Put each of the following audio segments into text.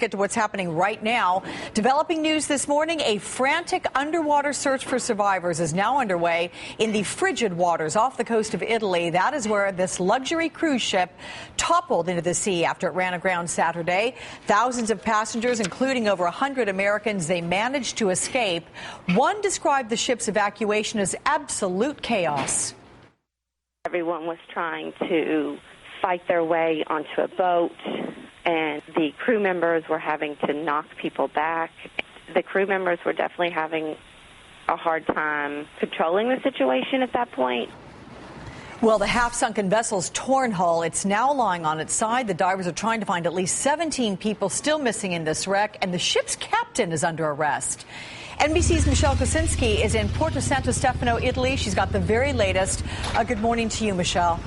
get to what's happening right now. Developing news this morning, a frantic underwater search for survivors is now underway in the frigid waters off the coast of Italy. That is where this luxury cruise ship toppled into the sea after it ran aground Saturday. Thousands of passengers, including over 100 Americans, they managed to escape. One described the ship's evacuation as absolute chaos. Everyone was trying to fight their way onto a boat, and the crew members were having to knock people back. The crew members were definitely having a hard time controlling the situation at that point. Well, the half-sunken vessel's torn hull, it's now lying on its side. The divers are trying to find at least 17 people still missing in this wreck, and the ship's captain is under arrest. NBC's Michelle Kosinski is in Porto Santo Stefano, Italy. She's got the very latest. Good morning to you, Michelle.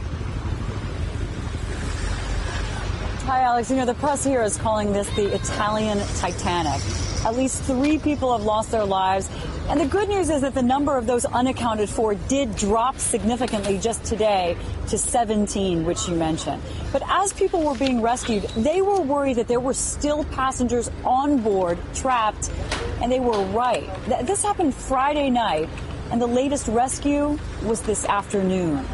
Hi, Alex. You know, the press here is calling this the Italian Titanic. At least 3 people have lost their lives. And the good news is that the number of those unaccounted for did drop significantly just today to 17, which you mentioned. But as people were being rescued, they were worried that there were still passengers on board trapped, and they were right. This happened Friday night, and the latest rescue was this afternoon.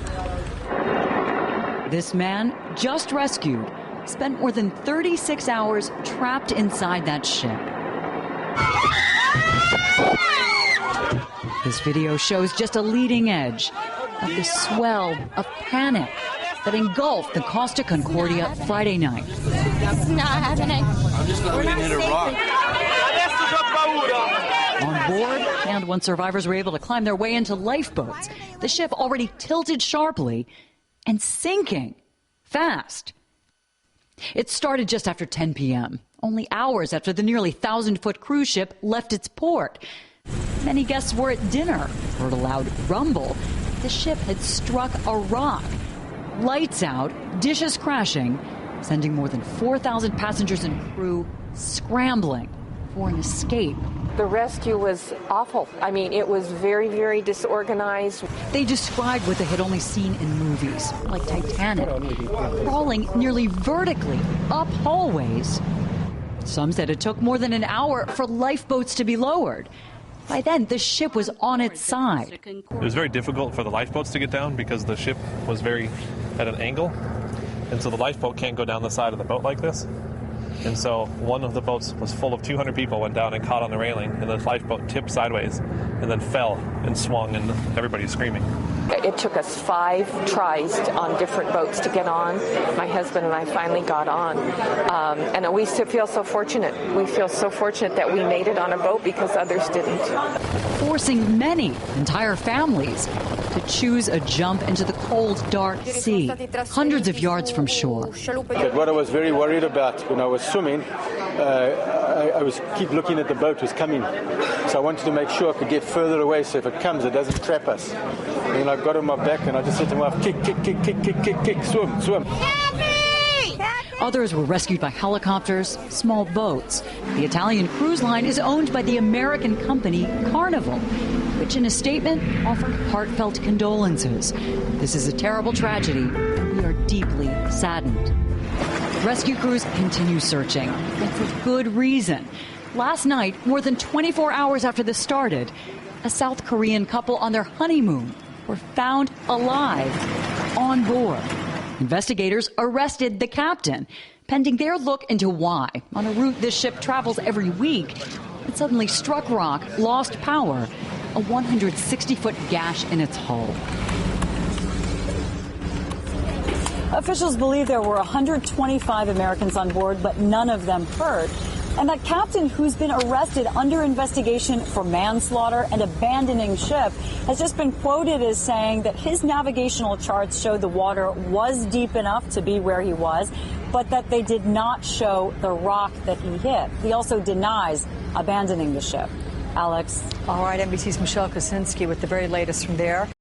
This man, just rescued, spent more than 36 hours trapped inside that ship. This video shows just a leading edge of the swell of panic that engulfed the Costa Concordia Friday night. It's not happening. I'm just going to hit a rock. On board, and when survivors were able to climb their way into lifeboats, the ship already tilted sharply and sinking fast. It started just after 10 p.m., only hours after the nearly 1,000-foot cruise ship left its port. Many guests were at dinner, heard a loud rumble. The ship had struck a rock. Lights out, dishes crashing, sending more than 4,000 passengers and crew scrambling for an escape. The rescue was awful. I mean, it was very, very disorganized. They described what they had only seen in movies, like Titanic, crawling nearly vertically up hallways. Some said it took more than an hour for lifeboats to be lowered. By then, the ship was on its side. It was very difficult for the lifeboats to get down because the ship was at an angle. And so the lifeboat can't go down the side of the boat like this. And so one of the boats was full of 200 people, went down and caught on the railing, and the lifeboat tipped sideways and then fell and swung, and everybody's screaming. It took us 5 tries on different boats to get on. My husband and I finally got on. And we feel so fortunate. We feel so fortunate that we made it on a boat because others didn't. Forcing many entire families to choose a jump into the cold, dark sea, hundreds of yards from shore. But what I was very worried about when I was swimming, I was keep looking at the boat was coming. So I wanted to make sure I could get further away so if it comes, it doesn't trap us. And I got on my back and I just said to my wife, kick, kick, kick, kick, kick, kick, kick, swim, swim. Others were rescued by helicopters, small boats. The Italian cruise line is owned by the American company Carnival, which in a statement offered heartfelt condolences. This is a terrible tragedy, and we are deeply saddened. Rescue crews continue searching, and for good reason. Last night, more than 24 hours after this started, a South Korean couple on their honeymoon were found alive on board. Investigators arrested the captain, pending their look into why, on a route this ship travels every week, it suddenly struck rock, lost power, a 160-foot gash in its hull. Officials believe there were 125 Americans on board, but none of them hurt. And that captain, who's been arrested under investigation for manslaughter and abandoning ship, has just been quoted as saying that his navigational charts showed the water was deep enough to be where he was, but that they did not show the rock that he hit. He also denies abandoning the ship. Alex. All right, NBC's Michelle Kosinski with the very latest from there.